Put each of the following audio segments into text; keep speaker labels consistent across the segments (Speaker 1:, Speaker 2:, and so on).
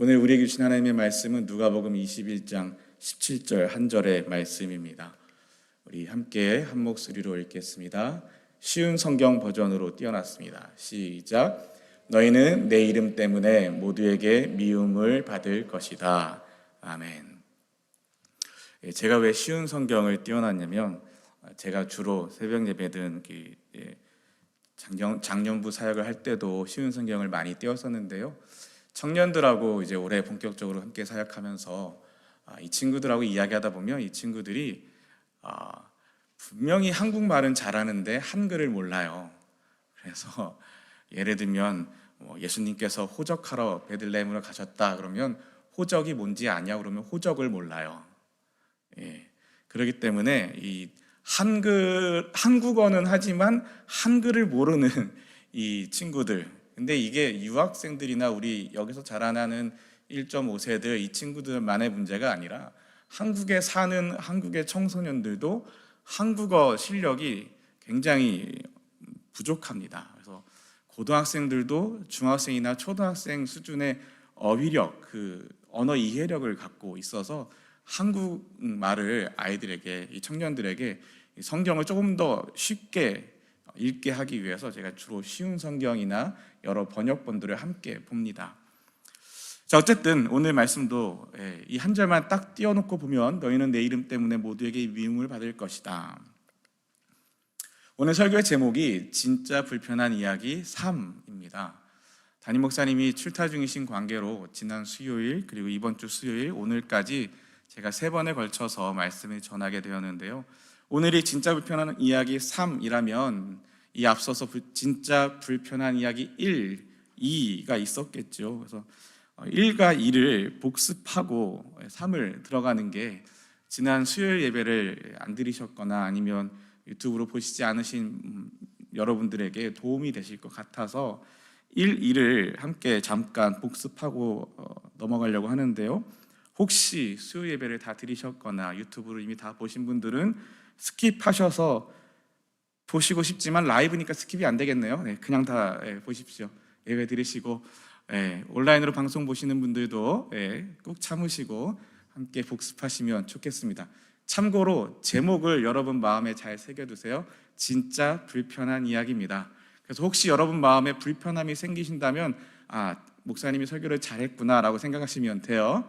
Speaker 1: 오늘 우리에게 주신 하나님의 말씀은 누가복음 21장 17절 한 절의 말씀입니다. 우리 함께 한 목소리로 읽겠습니다. 쉬운 성경 버전으로 띄워놨습니다. 시작. 너희는 내 이름 때문에 모두에게 미움을 받을 것이다. 아멘. 제가 왜 쉬운 성경을 띄워놨냐면 제가 주로 새벽 예배든 작년부 사역을 할 때도 쉬운 성경을 많이 띄웠었는데요. 청년들하고 이제 올해 본격적으로 함께 사역하면서 이 친구들하고 이야기하다 보면 이 친구들이 분명히 한국말은 잘하는데 한글을 몰라요. 그래서 예를 들면 예수님께서 호적하러 베들레헴으로 가셨다 그러면 호적이 뭔지 아냐 그러면 호적을 몰라요. 그렇기 때문에 이 한국어는 하지만 한글을 모르는 이 친구들, 근데 이게 유학생들이나 우리 여기서 자라나는 1.5세들 이 친구들만의 문제가 아니라 한국에 사는 한국의 청소년들도 한국어 실력이 굉장히 부족합니다. 그래서 고등학생들도 중학생이나 초등학생 수준의 어휘력, 언어 이해력을 갖고 있어서 한국말을 아이들에게, 이 청년들에게 성경을 조금 더 쉽게 읽게 하기 위해서 제가 주로 쉬운 성경이나 여러 번역본들을 함께 봅니다. 자, 어쨌든 오늘 말씀도 이 한 절만 딱 띄워놓고 보면 너희는 내 이름 때문에 모두에게 미움을 받을 것이다. 오늘 설교의 제목이 진짜 불편한 이야기 3입니다. 담임 목사님이 출타 중이신 관계로 지난 수요일 그리고 이번 주 수요일 오늘까지 제가 3번에 걸쳐서 말씀을 전하게 되었는데요. 오늘이 진짜 불편한 이야기 3이라면 이 앞서서 진짜 불편한 이야기 1, 2가 있었겠죠. 그래서 1과 2를 복습하고 3을 들어가는 게 지난 수요일 예배를 안 들으셨거나 아니면 유튜브로 보시지 않으신 여러분들에게 도움이 되실 것 같아서 1, 2를 함께 잠깐 복습하고 넘어가려고 하는데요. 혹시 수요 예배를 다 들으셨거나 유튜브로 이미 다 보신 분들은 스킵하셔서 보시고 싶지만 라이브니까 스킵이 안 되겠네요. 그냥 다 보십시오. 예배 들으시고 온라인으로 방송 보시는 분들도 꼭 참으시고 함께 복습하시면 좋겠습니다. 참고로 제목을 여러분 마음에 잘 새겨두세요. 진짜 불편한 이야기입니다. 그래서 혹시 여러분 마음에 불편함이 생기신다면 목사님이 설교를 잘했구나라고 생각하시면 돼요.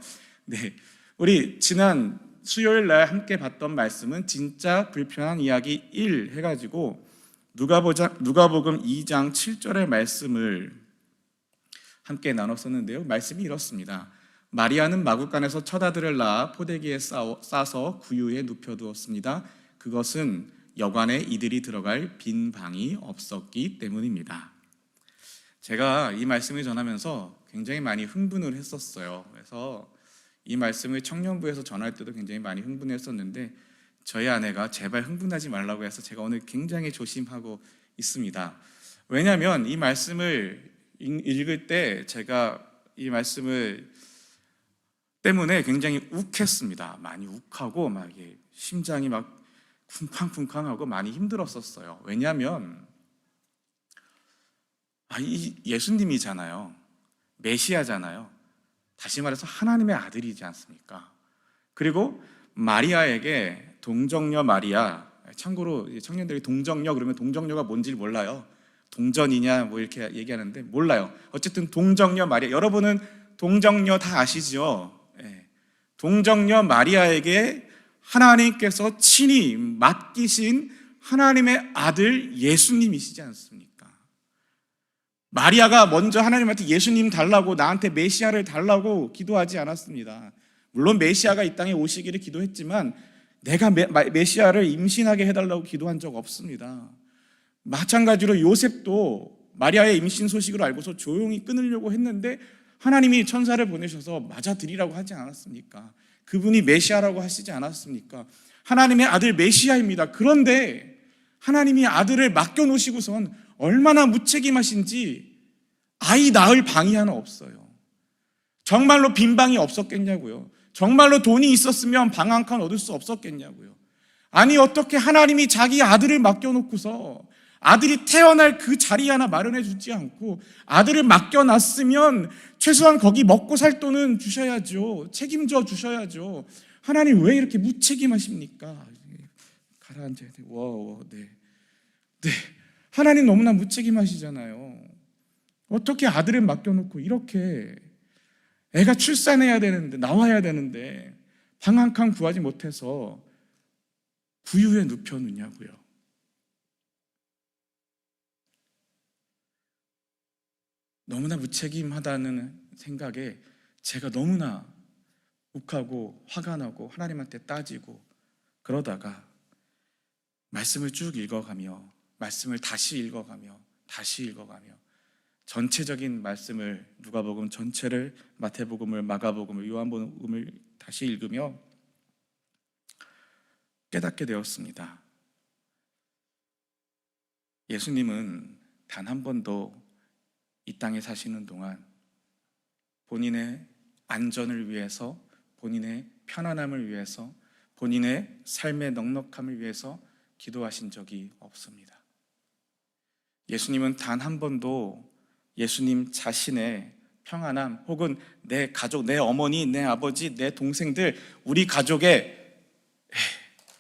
Speaker 1: 우리 지난 수요일 날 함께 봤던 말씀은 진짜 불편한 이야기 1 해가지고 누가복음 2장 7절의 말씀을 함께 나눴었는데요. 말씀이 이렇습니다. 마리아는 마구간에서 첫 아들을 낳아 포대기에 싸서 구유에 눕혀두었습니다. 그것은 여관에 이들이 들어갈 빈 방이 없었기 때문입니다. 제가 이 말씀을 전하면서 굉장히 많이 흥분을 했었어요. 그래서 이 말씀을 청년부에서 전할 때도 굉장히 많이 흥분했었는데 저희 아내가 제발 흥분하지 말라고 해서 제가 오늘 굉장히 조심하고 있습니다. 왜냐하면 이 말씀을 읽을 때 제가 이 말씀을 때문에 굉장히 욱했습니다. 많이 욱하고 막 심장이 막 쿵쾅쿵쾅하고 많이 힘들었었어요. 왜냐하면 이 예수님이잖아요. 메시아잖아요. 다시 말해서 하나님의 아들이지 않습니까? 그리고 마리아에게 동정녀 마리아, 참고로 청년들이 동정녀 그러면 동정녀가 뭔지 몰라요. 동전이냐 뭐 이렇게 얘기하는데 몰라요. 어쨌든 동정녀 마리아, 여러분은 동정녀 다 아시죠? 동정녀 마리아에게 하나님께서 친히 맡기신 하나님의 아들 예수님이시지 않습니까? 마리아가 먼저 하나님한테 예수님 달라고, 나한테 메시아를 달라고 기도하지 않았습니다. 물론 메시아가 이 땅에 오시기를 기도했지만 내가 메시아를 임신하게 해달라고 기도한 적 없습니다. 마찬가지로 요셉도 마리아의 임신 소식을 알고서 조용히 끊으려고 했는데 하나님이 천사를 보내셔서 맞아들이라고 하지 않았습니까? 그분이 메시아라고 하시지 않았습니까? 하나님의 아들 메시아입니다. 그런데 하나님이 아들을 맡겨놓으시고선 얼마나 무책임하신지 아이 낳을 방이 하나 없어요. 정말로 빈 방이 없었겠냐고요. 정말로 돈이 있었으면 방 한 칸 얻을 수 없었겠냐고요. 아니 어떻게 하나님이 자기 아들을 맡겨놓고서 아들이 태어날 그 자리 하나 마련해 주지 않고 아들을 맡겨놨으면 최소한 거기 먹고 살 돈은 주셔야죠. 책임져 주셔야죠. 하나님 왜 이렇게 무책임하십니까? 가라앉아야 돼. 네. 네. 하나님 너무나 무책임하시잖아요. 어떻게 아들을 맡겨놓고 이렇게 애가 출산해야 되는데 나와야 되는데 방 한 칸 구하지 못해서 구유에 눕혀놓냐고요. 너무나 무책임하다는 생각에 제가 너무나 욱하고 화가 나고 하나님한테 따지고 그러다가 말씀을 쭉 읽어가며 말씀을 다시 읽어가며 전체적인 말씀을 누가복음 전체를 마태복음을 마가복음을 요한복음을 다시 읽으며 깨닫게 되었습니다. 예수님은 단 한 번도 이 땅에 사시는 동안 본인의 안전을 위해서, 본인의 편안함을 위해서, 본인의 삶의 넉넉함을 위해서 기도하신 적이 없습니다. 예수님은 단 한 번도 예수님 자신의 평안함 혹은 내 가족, 내 어머니, 내 아버지, 내 동생들, 우리 가족의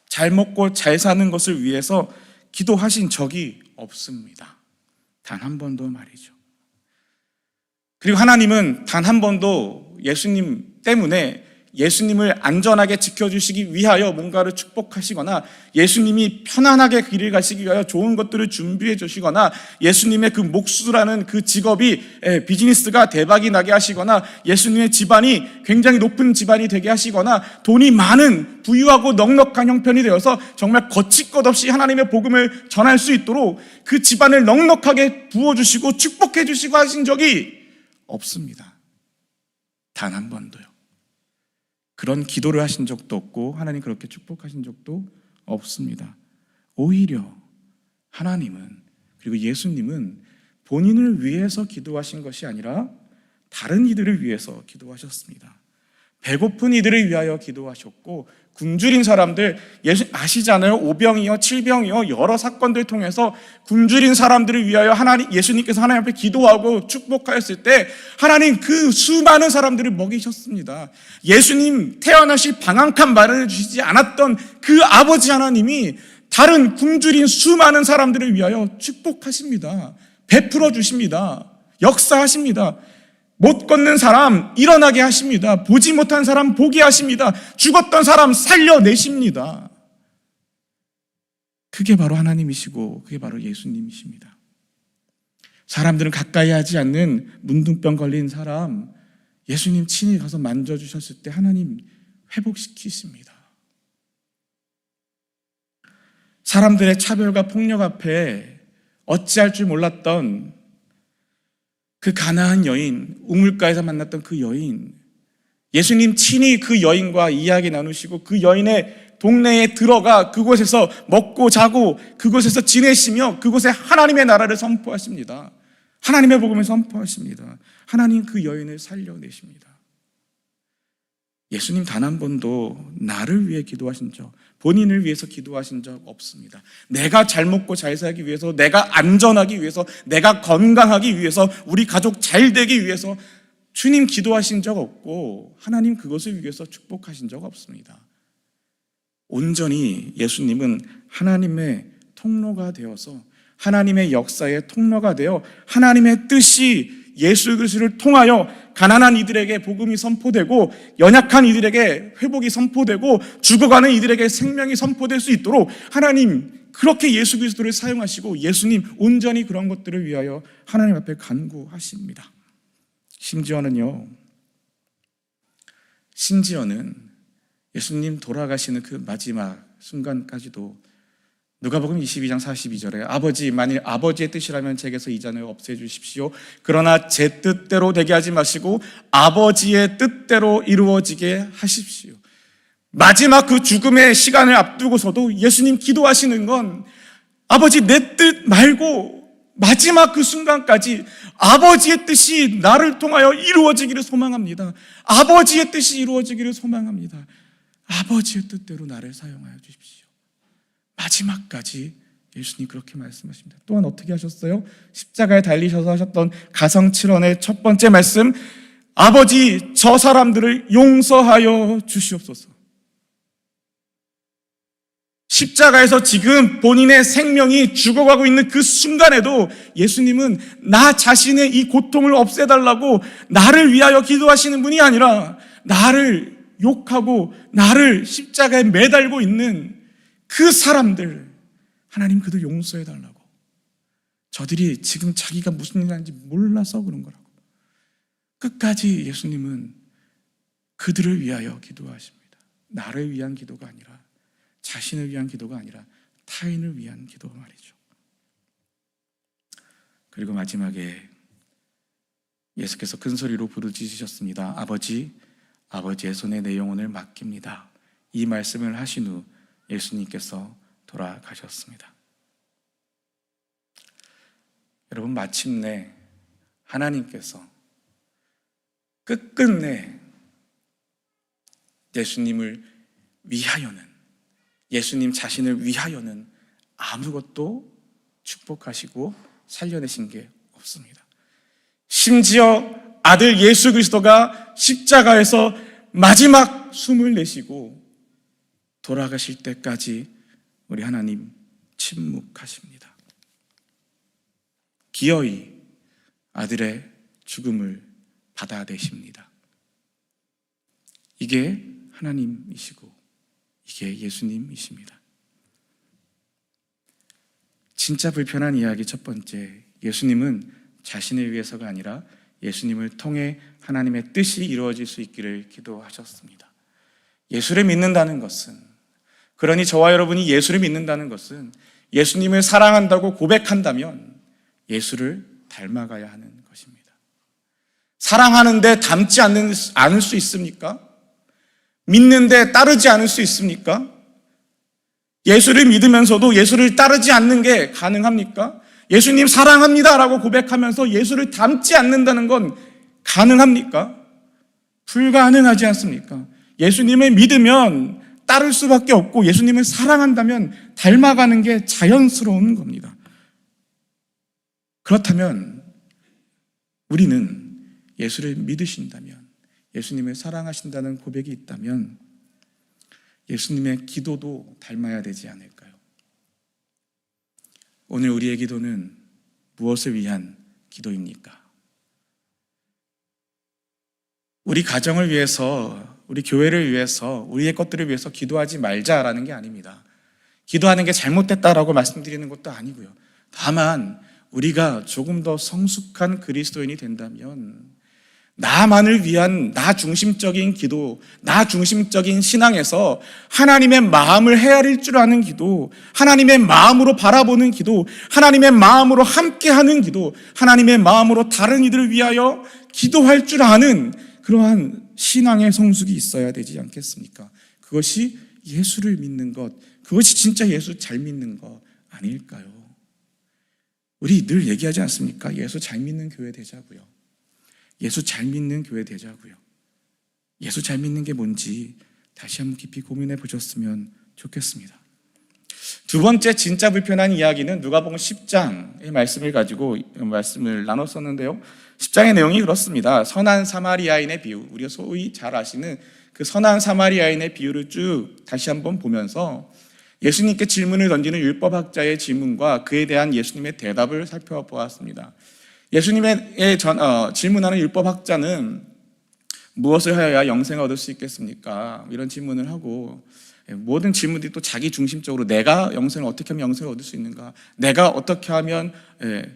Speaker 1: 잘 먹고 잘 사는 것을 위해서 기도하신 적이 없습니다. 단 한 번도 말이죠. 그리고 하나님은 단 한 번도 예수님 때문에 예수님을 안전하게 지켜주시기 위하여 뭔가를 축복하시거나 예수님이 편안하게 길을 가시기 위하여 좋은 것들을 준비해 주시거나 예수님의 그 목수라는 그 직업이 비즈니스가 대박이 나게 하시거나 예수님의 집안이 굉장히 높은 집안이 되게 하시거나 돈이 많은 부유하고 넉넉한 형편이 되어서 정말 거칠 것 없이 하나님의 복음을 전할 수 있도록 그 집안을 넉넉하게 부어주시고 축복해 주시고 하신 적이 없습니다. 단 한 번도요. 그런 기도를 하신 적도 없고 하나님 그렇게 축복하신 적도 없습니다. 오히려 하나님은 그리고 예수님은 본인을 위해서 기도하신 것이 아니라 다른 이들을 위해서 기도하셨습니다. 배고픈 이들을 위하여 기도하셨고 굶주린 사람들 아시잖아요. 오병이어 7병이어 여러 사건들 통해서 굶주린 사람들을 위하여 예수님께서 하나님 앞에 기도하고 축복하였을 때 하나님 그 수많은 사람들을 먹이셨습니다. 예수님 태어나실 방 한 칸 마련해 주시지 않았던 그 아버지 하나님이 다른 굶주린 수많은 사람들을 위하여 축복하십니다. 베풀어 주십니다. 역사하십니다. 못 걷는 사람 일어나게 하십니다. 보지 못한 사람 보게 하십니다. 죽었던 사람 살려내십니다. 그게 바로 하나님이시고 그게 바로 예수님이십니다. 사람들은 가까이 하지 않는 문둥병 걸린 사람 예수님 친히 가서 만져주셨을 때 하나님 회복시키십니다. 사람들의 차별과 폭력 앞에 어찌할 줄 몰랐던 그 가나안 여인, 우물가에서 만났던 그 여인, 예수님 친히 그 여인과 이야기 나누시고 그 여인의 동네에 들어가 그곳에서 먹고 자고 그곳에서 지내시며 그곳에 하나님의 나라를 선포하십니다. 하나님의 복음을 선포하십니다. 하나님 그 여인을 살려내십니다. 예수님 단 한 번도 나를 위해 기도하신 적, 본인을 위해서 기도하신 적 없습니다. 내가 잘 먹고 잘 살기 위해서, 내가 안전하기 위해서, 내가 건강하기 위해서, 우리 가족 잘 되기 위해서 주님 기도하신 적 없고 하나님 그것을 위해서 축복하신 적 없습니다. 온전히 예수님은 하나님의 통로가 되어서 하나님의 역사의 통로가 되어 하나님의 뜻이 예수 그리스도를 통하여 가난한 이들에게 복음이 선포되고 연약한 이들에게 회복이 선포되고 죽어가는 이들에게 생명이 선포될 수 있도록 하나님 그렇게 예수 그리스도를 사용하시고 예수님 온전히 그런 것들을 위하여 하나님 앞에 간구하십니다. 심지어는 예수님 돌아가시는 그 마지막 순간까지도 누가복음 22장 42절에 아버지 만일 아버지의 뜻이라면 제게서 이 잔을 없애주십시오. 그러나 제 뜻대로 되게 하지 마시고 아버지의 뜻대로 이루어지게 하십시오. 마지막 그 죽음의 시간을 앞두고서도 예수님 기도하시는 건 아버지 내 뜻 말고 마지막 그 순간까지 아버지의 뜻이 나를 통하여 이루어지기를 소망합니다. 아버지의 뜻이 이루어지기를 소망합니다. 아버지의 뜻대로 나를 사용하여 주십시오. 마지막까지 예수님 그렇게 말씀하십니다. 또한 어떻게 하셨어요? 십자가에 달리셔서 하셨던 가성 7원의 첫 번째 말씀, 아버지 저 사람들을 용서하여 주시옵소서. 십자가에서 지금 본인의 생명이 죽어가고 있는 그 순간에도 예수님은 나 자신의 이 고통을 없애달라고 나를 위하여 기도하시는 분이 아니라 나를 욕하고 나를 십자가에 매달고 있는 그 사람들, 하나님 그들 용서해달라고. 저들이 지금 자기가 무슨 일 하는지 몰라서 그런 거라고. 끝까지 예수님은 그들을 위하여 기도하십니다. 나를 위한 기도가 아니라, 자신을 위한 기도가 아니라 타인을 위한 기도 말이죠. 그리고 마지막에 예수께서 큰 소리로 부르짖으셨습니다. 아버지의 손에 내 영혼을 맡깁니다. 이 말씀을 하신 후 예수님께서 돌아가셨습니다. 여러분, 마침내 하나님께서 끝끝내 예수님을 위하여는, 예수님 자신을 위하여는 아무것도 축복하시고 살려내신 게 없습니다. 심지어 아들 예수 그리스도가 십자가에서 마지막 숨을 내쉬고 돌아가실 때까지 우리 하나님 침묵하십니다. 기어이 아들의 죽음을 받아내십니다. 이게 하나님이시고 이게 예수님이십니다. 진짜 불편한 이야기 첫 번째, 예수님은 자신을 위해서가 아니라 예수님을 통해 하나님의 뜻이 이루어질 수 있기를 기도하셨습니다. 예수를 믿는다는 것은, 그러니 저와 여러분이 예수를 믿는다는 것은 예수님을 사랑한다고 고백한다면 예수를 닮아가야 하는 것입니다. 사랑하는데 닮지 않을 수 있습니까? 믿는데 따르지 않을 수 있습니까? 예수를 믿으면서도 예수를 따르지 않는 게 가능합니까? 예수님 사랑합니다라고 고백하면서 예수를 닮지 않는다는 건 가능합니까? 불가능하지 않습니까? 예수님을 믿으면 따를 수밖에 없고 예수님을 사랑한다면 닮아가는 게 자연스러운 겁니다. 그렇다면 우리는 예수를 믿으신다면, 예수님을 사랑하신다는 고백이 있다면 예수님의 기도도 닮아야 되지 않을까요? 오늘 우리의 기도는 무엇을 위한 기도입니까? 우리 가정을 위해서, 우리 교회를 위해서, 우리의 것들을 위해서 기도하지 말자라는 게 아닙니다. 기도하는 게 잘못됐다라고 말씀드리는 것도 아니고요. 다만 우리가 조금 더 성숙한 그리스도인이 된다면 나만을 위한 나 중심적인 기도, 나 중심적인 신앙에서 하나님의 마음을 헤아릴 줄 아는 기도, 하나님의 마음으로 바라보는 기도, 하나님의 마음으로 함께하는 기도, 하나님의 마음으로 다른 이들을 위하여 기도할 줄 아는 그러한 신앙의 성숙이 있어야 되지 않겠습니까? 그것이 예수를 믿는 것, 그것이 진짜 예수 잘 믿는 것 아닐까요? 우리 늘 얘기하지 않습니까? 예수 잘 믿는 교회 되자고요. 예수 잘 믿는 교회 되자고요. 예수 잘 믿는 게 뭔지 다시 한번 깊이 고민해 보셨으면 좋겠습니다. 두 번째 진짜 불편한 이야기는 누가복음 10장의 말씀을 가지고 말씀을 나눴었는데요. 10장의 내용이 그렇습니다. 선한 사마리아인의 비유, 우리가 소위 잘 아시는 그 선한 사마리아인의 비유를 쭉 다시 한번 보면서 예수님께 질문을 던지는 율법학자의 질문과 그에 대한 예수님의 대답을 살펴보았습니다. 예수님의 질문하는 율법학자는 무엇을 하여야 영생을 얻을 수 있겠습니까? 이런 질문을 하고, 모든 질문들이 또 자기 중심적으로 내가 영생을 어떻게 하면 영생을 얻을 수 있는가? 내가 어떻게 하면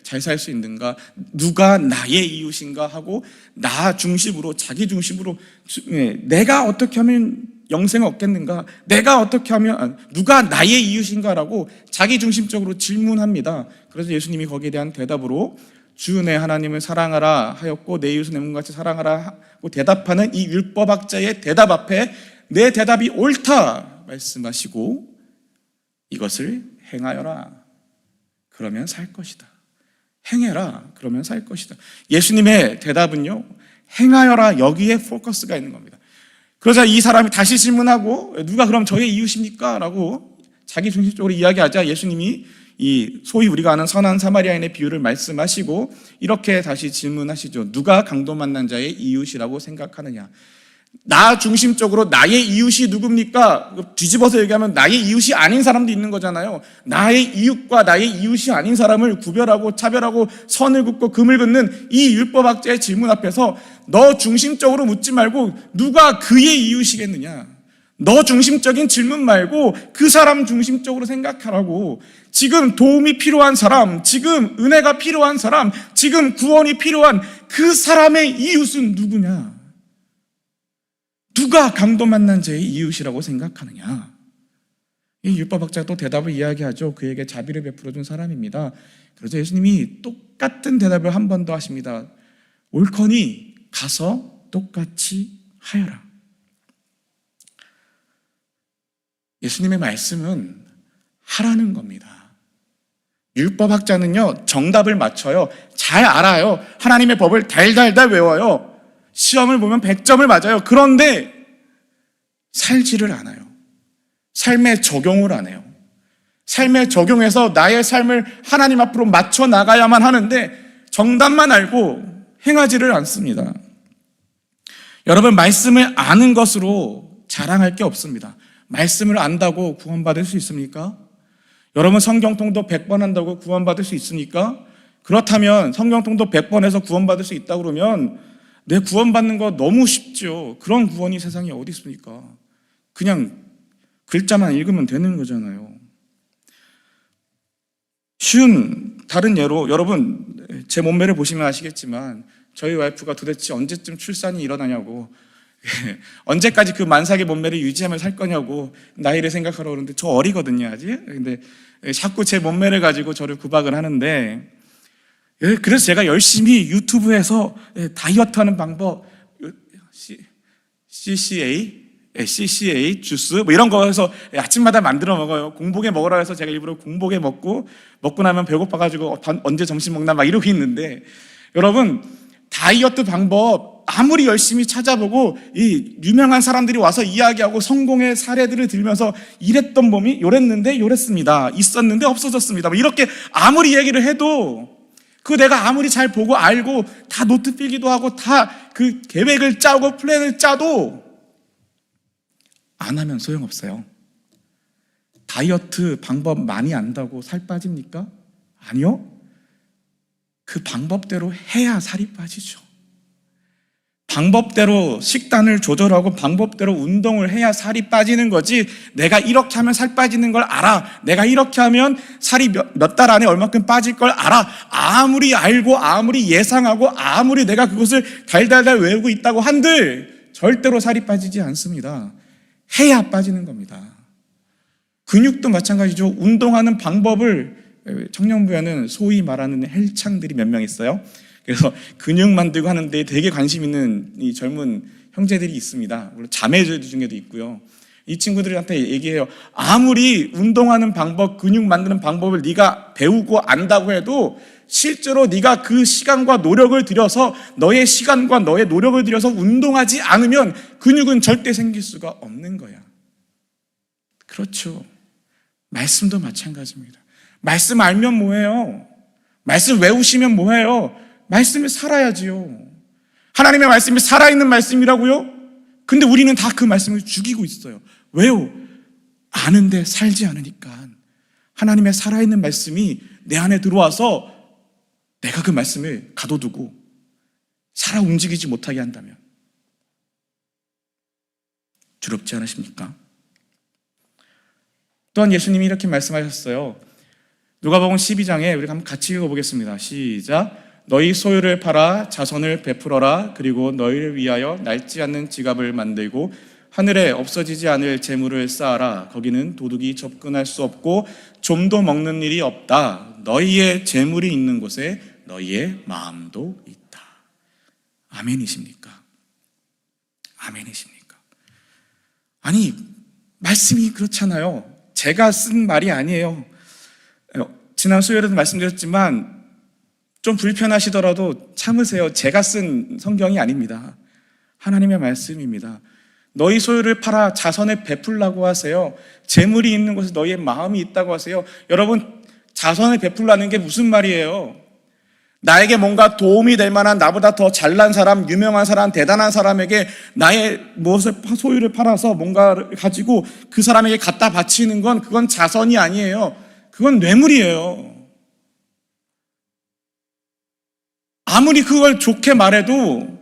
Speaker 1: 잘 살 수 있는가? 누가 나의 이웃인가? 하고 나 중심으로, 자기 중심으로 내가 어떻게 하면 영생을 얻겠는가? 내가 어떻게 하면, 누가 나의 이웃인가라고 자기 중심적으로 질문합니다. 그래서 예수님이 거기에 대한 대답으로 주 내 하나님을 사랑하라 하였고 내 이웃을 내 몸같이 사랑하라 하고 대답하는 이 율법학자의 대답 앞에 내 대답이 옳다 말씀하시고 이것을 행하여라 그러면 살 것이다. 행해라 그러면 살 것이다. 예수님의 대답은요, 행하여라, 여기에 포커스가 있는 겁니다. 그러자 이 사람이 다시 질문하고 누가 그럼 저의 이웃입니까? 라고 자기 중심적으로 이야기하자 예수님이 이 소위 우리가 아는 선한 사마리아인의 비유를 말씀하시고 이렇게 다시 질문하시죠. 누가 강도 만난 자의 이웃이라고 생각하느냐? 나 중심적으로 나의 이웃이 누굽니까? 뒤집어서 얘기하면 나의 이웃이 아닌 사람도 있는 거잖아요. 나의 이웃과 나의 이웃이 아닌 사람을 구별하고 차별하고 선을 긋고 금을 긋는 이 율법학자의 질문 앞에서 너 중심적으로 묻지 말고 누가 그의 이웃이겠느냐? 너 중심적인 질문 말고 그 사람 중심적으로 생각하라고. 지금 도움이 필요한 사람, 지금 은혜가 필요한 사람, 지금 구원이 필요한 그 사람의 이웃은 누구냐? 누가 강도 만난 자의 이웃이라고 생각하느냐? 이 율법학자가 또 대답을 이야기하죠. 그에게 자비를 베풀어준 사람입니다. 그래서 예수님이 똑같은 대답을 한 번 더 하십니다. 옳거니 가서 똑같이 하여라. 예수님의 말씀은 하라는 겁니다. 율법학자는요, 정답을 맞춰요. 잘 알아요. 하나님의 법을 달달달 외워요. 시험을 보면 100점을 맞아요. 그런데 살지를 않아요. 삶에 적용을 안 해요. 삶에 적용해서 나의 삶을 하나님 앞으로 맞춰 나가야만 하는데 정답만 알고 행하지를 않습니다. 여러분, 말씀을 아는 것으로 자랑할 게 없습니다. 말씀을 안다고 구원받을 수 있습니까? 여러분, 성경통독 100번 한다고 구원받을 수 있습니까? 그렇다면 성경통독 100번 해서 구원받을 수 있다고 그러면 내 구원받는 거 너무 쉽죠. 그런 구원이 세상에 어디 있습니까? 그냥 글자만 읽으면 되는 거잖아요. 쉬운 다른 예로, 여러분 제 몸매를 보시면 아시겠지만 저희 와이프가 도대체 언제쯤 출산이 일어나냐고, 언제까지 그 만삭의 몸매를 유지하며 살 거냐고 나이를 생각하라고 그러는데 저 어리거든요 아직. 근데 자꾸 제 몸매를 가지고 저를 구박을 하는데, 그래서 제가 열심히 유튜브에서 다이어트 하는 방법, CCA 주스 뭐 이런 거 해서 아침마다 만들어 먹어요. 공복에 먹으라 해서 제가 일부러 공복에 먹고 나면 배고파가지고 언제 점심 먹나 막 이러고 있는데, 여러분 다이어트 방법 아무리 열심히 찾아보고 이 유명한 사람들이 와서 이야기하고 성공의 사례들을 들면서 이랬던 몸이 요랬는데 요랬습니다, 있었는데 없어졌습니다, 뭐 이렇게 아무리 얘기를 해도, 그 내가 아무리 잘 보고 알고 다 노트 필기도 하고 다 그 계획을 짜고 플랜을 짜도 안 하면 소용없어요. 다이어트 방법 많이 안다고 살 빠집니까? 아니요. 그 방법대로 해야 살이 빠지죠. 방법대로 식단을 조절하고 방법대로 운동을 해야 살이 빠지는 거지, 내가 이렇게 하면 살 빠지는 걸 알아, 내가 이렇게 하면 살이 몇 달 안에 얼마큼 빠질 걸 알아, 아무리 알고 아무리 예상하고 아무리 내가 그것을 달달달 외우고 있다고 한들 절대로 살이 빠지지 않습니다. 해야 빠지는 겁니다. 근육도 마찬가지죠. 운동하는 방법을 청년부에는 소위 말하는 헬창들이 몇 명 있어요. 그래서 근육 만들고 하는데 되게 관심 있는 이 젊은 형제들이 있습니다. 물론 자매들 중에도 있고요. 이 친구들한테 얘기해요. 아무리 운동하는 방법, 근육 만드는 방법을 네가 배우고 안다고 해도 실제로 네가 그 시간과 노력을 들여서, 너의 시간과 너의 노력을 들여서 운동하지 않으면 근육은 절대 생길 수가 없는 거야. 그렇죠. 말씀도 마찬가지입니다. 말씀 알면 뭐해요? 말씀 외우시면 뭐해요? 말씀을 살아야지요. 하나님의 말씀이 살아있는 말씀이라고요? 근데 우리는 다 그 말씀을 죽이고 있어요. 왜요? 아는데 살지 않으니까. 하나님의 살아있는 말씀이 내 안에 들어와서 내가 그 말씀을 가둬두고 살아 움직이지 못하게 한다면 두렵지 않으십니까? 또한 예수님이 이렇게 말씀하셨어요. 누가복음 12장에 우리 한번 같이 읽어보겠습니다. 시작. 너희 소유를 팔아 자선을 베풀어라. 그리고 너희를 위하여 낡지 않는 지갑을 만들고 하늘에 없어지지 않을 재물을 쌓아라. 거기는 도둑이 접근할 수 없고 좀도 먹는 일이 없다. 너희의 재물이 있는 곳에 너희의 마음도 있다. 아멘이십니까? 아멘이십니까? 아니, 말씀이 그렇잖아요. 제가 쓴 말이 아니에요. 지난 수요일에도 말씀드렸지만 좀 불편하시더라도 참으세요. 제가 쓴 성경이 아닙니다. 하나님의 말씀입니다. 너희 소유를 팔아 자선에 베풀라고 하세요. 재물이 있는 곳에 너희의 마음이 있다고 하세요. 여러분, 자선을 베풀라는 게 무슨 말이에요? 나에게 뭔가 도움이 될 만한 나보다 더 잘난 사람, 유명한 사람, 대단한 사람에게 나의 무엇을 소유를 팔아서 뭔가를 가지고 그 사람에게 갖다 바치는 건 그건 자선이 아니에요. 그건 뇌물이에요. 아무리 그걸 좋게 말해도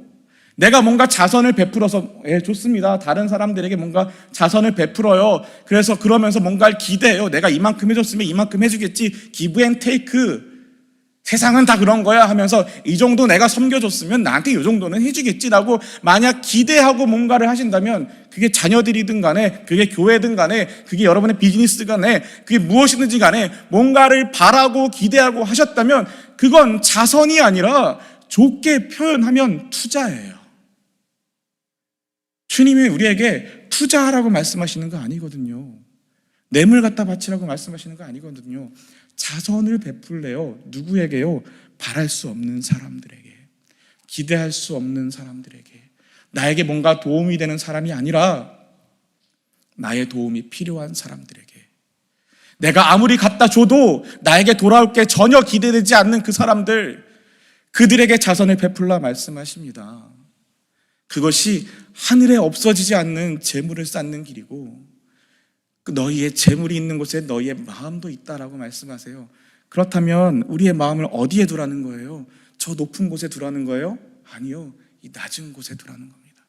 Speaker 1: 내가 뭔가 자선을 베풀어서 좋습니다. 다른 사람들에게 뭔가 자선을 베풀어요. 그래서 그러면서 뭔가를 기대해요. 내가 이만큼 해줬으면 이만큼 해주겠지. 기브 앤 테이크. 세상은 다 그런 거야 하면서 이 정도 내가 섬겨줬으면 나한테 이 정도는 해주겠지라고 만약 기대하고 뭔가를 하신다면 그게 자녀들이든 간에 그게 교회든 간에 그게 여러분의 비즈니스 간에 그게 무엇이든지 간에 뭔가를 바라고 기대하고 하셨다면 그건 자선이 아니라 좋게 표현하면 투자예요. 주님이 우리에게 투자하라고 말씀하시는 거 아니거든요. 뇌물 갖다 바치라고 말씀하시는 거 아니거든요. 자선을 베풀래요. 누구에게요? 바랄 수 없는 사람들에게, 기대할 수 없는 사람들에게, 나에게 뭔가 도움이 되는 사람이 아니라 나의 도움이 필요한 사람들에게, 내가 아무리 갖다 줘도 나에게 돌아올 게 전혀 기대되지 않는 그 사람들, 그들에게 자선을 베풀라 말씀하십니다. 그것이 하늘에 없어지지 않는 재물을 쌓는 길이고 너희의 재물이 있는 곳에 너희의 마음도 있다라고 말씀하세요. 그렇다면 우리의 마음을 어디에 두라는 거예요? 저 높은 곳에 두라는 거예요? 아니요. 이 낮은 곳에 두라는 겁니다.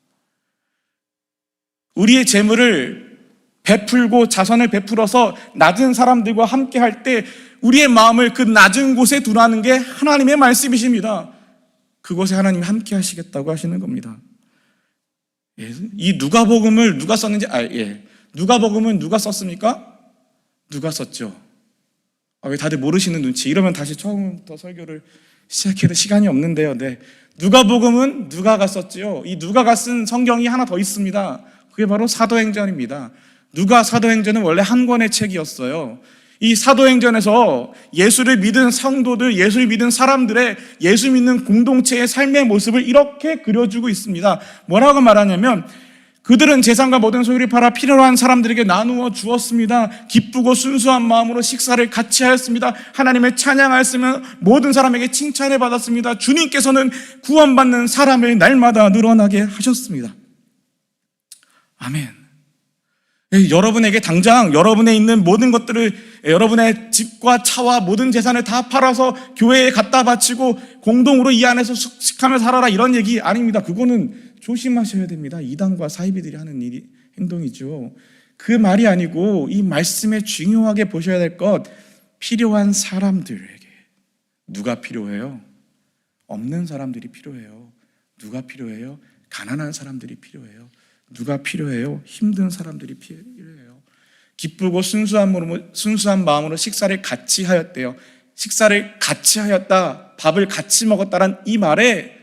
Speaker 1: 우리의 재물을 베풀고 자선을 베풀어서 낮은 사람들과 함께 할 때 우리의 마음을 그 낮은 곳에 두라는 게 하나님의 말씀이십니다. 그곳에 하나님이 함께 하시겠다고 하시는 겁니다. 이 누가복음을 누가 썼는지 누가복음은 누가 썼습니까? 누가 썼죠? 왜 다들 모르시는 눈치? 이러면 다시 처음부터 설교를 시작해도 시간이 없는데요. 네. 누가복음은 누가가 썼지요. 이 누가가 쓴 성경이 하나 더 있습니다. 그게 바로 사도행전입니다. 누가 사도행전은 원래 한 권의 책이었어요. 이 사도행전에서 예수를 믿은 성도들, 예수를 믿은 사람들의 예수 믿는 공동체의 삶의 모습을 이렇게 그려주고 있습니다. 뭐라고 말하냐면 그들은 재산과 모든 소유를 팔아 필요한 사람들에게 나누어 주었습니다. 기쁘고 순수한 마음으로 식사를 같이 하였습니다. 하나님을 찬양하였으며 모든 사람에게 칭찬을 받았습니다. 주님께서는 구원받는 사람을 날마다 늘어나게 하셨습니다. 아멘. 여러분에게 당장 여러분에 있는 모든 것들을 여러분의 집과 차와 모든 재산을 다 팔아서 교회에 갖다 바치고 공동으로 이 안에서 숙식하며 살아라 이런 얘기 아닙니다. 그거는 조심하셔야 됩니다. 이단과 사이비들이 하는 행동이죠. 그 말이 아니고 이 말씀에 중요하게 보셔야 될 것, 필요한 사람들에게. 누가 필요해요? 없는 사람들이 필요해요. 누가 필요해요? 가난한 사람들이 필요해요. 누가 필요해요? 힘든 사람들이 필요해요. 기쁘고 순수한 마음으로 식사를 같이 하였대요. 식사를 같이 하였다, 밥을 같이 먹었다란 이 말에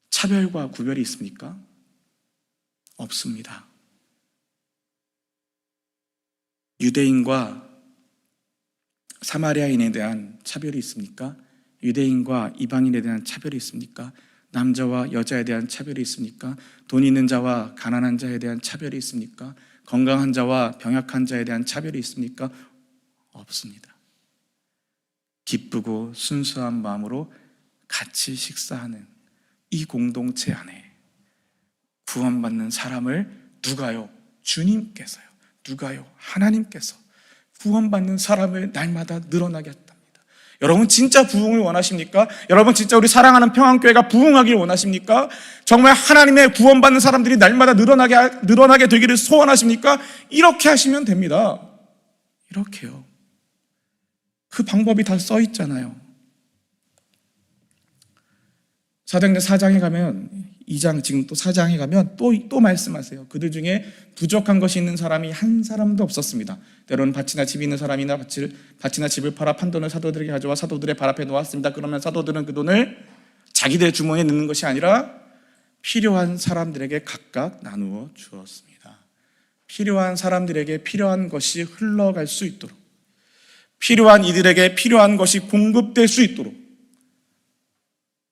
Speaker 1: 차별과 구별이 있습니까? 없습니다. 유대인과 사마리아인에 대한 차별이 있습니까? 유대인과 이방인에 대한 차별이 있습니까? 남자와 여자에 대한 차별이 있습니까? 돈 있는 자와 가난한 자에 대한 차별이 있습니까? 건강한 자와 병약한 자에 대한 차별이 있습니까? 없습니다. 기쁘고 순수한 마음으로 같이 식사하는 이 공동체 안에 구원받는 사람을 누가요? 주님께서요. 누가요? 하나님께서 구원받는 사람을 날마다 늘어나게 했답니다. 여러분 진짜 부흥을 원하십니까? 여러분 진짜 우리 사랑하는 평안교회가 부흥하기를 원하십니까? 정말 하나님의 구원받는 사람들이 날마다 늘어나게 되기를 소원하십니까? 이렇게 하시면 됩니다. 이렇게요. 그 방법이 다 써 있잖아요. 사도행전 4장에 가면 2장 지금 또 4장에 가면 또 말씀하세요. 그들 중에 부족한 것이 있는 사람이 한 사람도 없었습니다. 때로는 밭이나 집이 있는 사람이나 밭이나 집을 팔아 판 돈을 사도들에게 가져와 사도들의 발 앞에 놓았습니다. 그러면 사도들은 그 돈을 자기들의 주머니에 넣는 것이 아니라 필요한 사람들에게 각각 나누어 주었습니다. 필요한 사람들에게 필요한 것이 흘러갈 수 있도록, 필요한 이들에게 필요한 것이 공급될 수 있도록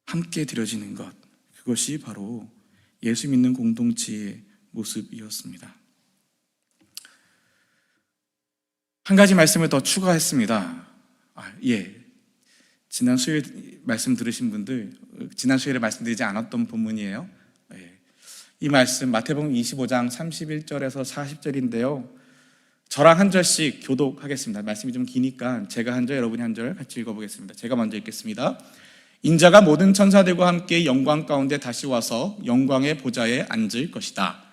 Speaker 1: 함께 드려지는 것, 그것이 바로 예수 믿는 공동체의 모습이었습니다. 한 가지 말씀을 더 추가했습니다. 예. 지난 수요일 말씀 들으신 분들, 지난 수요일에 말씀드리지 않았던 본문이에요. 예. 이 말씀 마태복음 25장 31절에서 40절인데요. 저랑 한 절씩 교독하겠습니다. 말씀이 좀 기니까 제가 한 절, 여러분이 한 절 같이 읽어보겠습니다. 제가 먼저 읽겠습니다. 인자가 모든 천사들과 함께 영광 가운데 다시 와서 영광의 보좌에 앉을 것이다.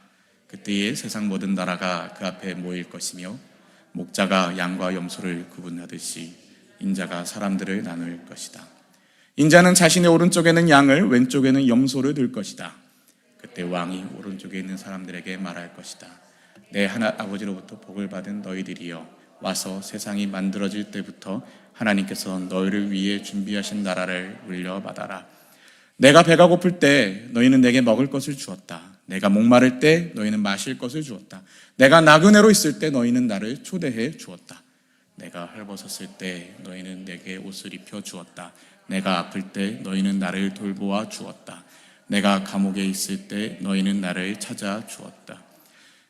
Speaker 1: 그때에 세상 모든 나라가 그 앞에 모일 것이며 목자가 양과 염소를 구분하듯이 인자가 사람들을 나눌 것이다. 인자는 자신의 오른쪽에는 양을, 왼쪽에는 염소를 둘 것이다. 그때 왕이 오른쪽에 있는 사람들에게 말할 것이다. 내 하나 아버지로부터 복을 받은 너희들이여, 와서 세상이 만들어질 때부터 하나님께서 너희를 위해 준비하신 나라를 물려받아라. 내가 배가 고플 때 너희는 내게 먹을 것을 주었다. 내가 목마를 때 너희는 마실 것을 주었다. 내가 나그네로 있을 때 너희는 나를 초대해 주었다. 내가 헐벗었을 때 너희는 내게 옷을 입혀 주었다. 내가 아플 때 너희는 나를 돌보아 주었다. 내가 감옥에 있을 때 너희는 나를 찾아 주었다.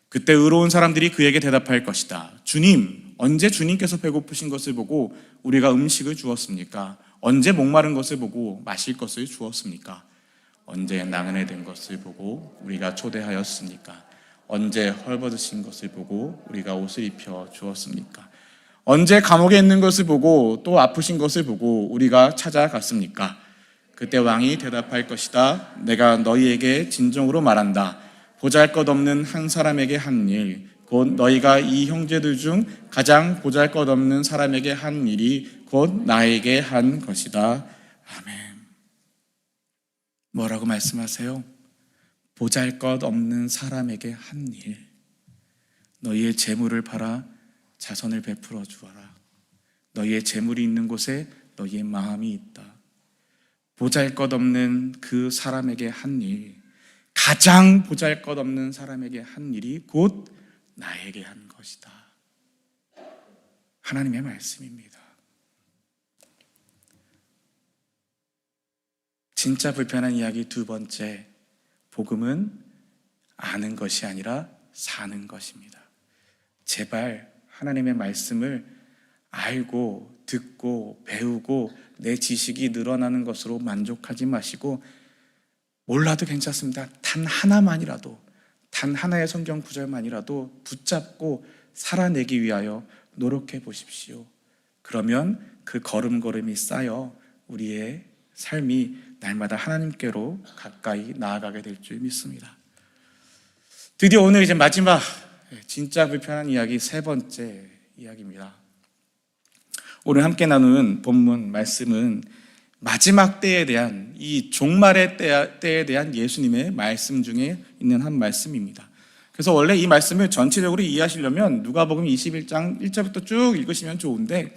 Speaker 1: 그때 의로운 사람들이 그에게 대답할 것이다. 주님, 언제 주님께서 배고프신 것을 보고 우리가 음식을 주었습니까? 언제 목마른 것을 보고 마실 것을 주었습니까? 언제 나그네 된 것을 보고 우리가 초대하였습니까? 언제 헐벗으신 것을 보고 우리가 옷을 입혀 주었습니까? 언제 감옥에 있는 것을 보고 또 아프신 것을 보고 우리가 찾아갔습니까? 그때 왕이 대답할 것이다. 내가 너희에게 진정으로 말한다. 보잘것없는 한 사람에게 한 일, 곧 너희가 이 형제들 중 가장 보잘것없는 사람에게 한 일이 곧 나에게 한 것이다. 아멘. 뭐라고 말씀하세요? 보잘것없는 사람에게 한 일. 너희의 재물을 팔아 자선을 베풀어 주어라. 너희의 재물이 있는 곳에 너희의 마음이 있다. 보잘것없는 그 사람에게 한 일, 가장 보잘것없는 사람에게 한 일이 곧 나에게 한 것이다. 하나님의 말씀입니다. 진짜 불편한 이야기 두 번째, 복음은 아는 것이 아니라 사는 것입니다. 제발 하나님의 말씀을 알고 듣고 배우고 내 지식이 늘어나는 것으로 만족하지 마시고, 몰라도 괜찮습니다. 단 하나만이라도, 단 하나의 성경 구절만이라도 붙잡고 살아내기 위하여 노력해 보십시오. 그러면 그 걸음걸음이 쌓여 우리의 삶이 날마다 하나님께로 가까이 나아가게 될 줄 믿습니다. 드디어 오늘 이제 마지막 진짜 불편한 이야기 세 번째 이야기입니다. 오늘 함께 나누는 본문 말씀은 마지막 때에 대한, 이 종말의 때에 대한 예수님의 말씀 중에 있는 한 말씀입니다. 그래서 원래 이 말씀을 전체적으로 이해하시려면 누가복음 21장 1절부터 쭉 읽으시면 좋은데